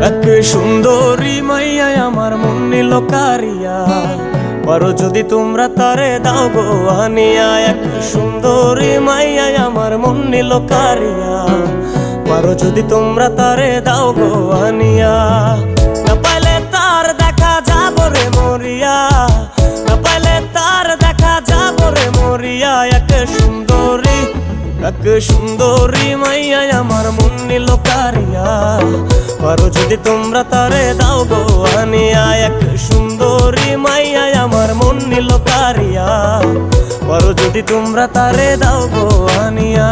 এক সুন্দরী মাইয়া আমার মন নিল কারিয়া, পারো যদি তোমরা তারে দাও গো আনিয়া। এক সুন্দরী মাইয়া আমার মন নিল কারিয়া, পারো যদি তোমরা তারে দাও গো আনিয়া। না পাইলে তার দেখা যাব রে মরিয়া, না পাইলে তার দেখা যাব রে মরিয়া। এক সুন্দরী মাইয়া আমার মন নিল কারিয়া, পারো যদি তোমরা তারে দাও গো আনিয়া। এক সুন্দরী মাইয়া আমার মন নিল কারিয়া, পারো যদি তোমরা তারে দাও গো আনিয়া।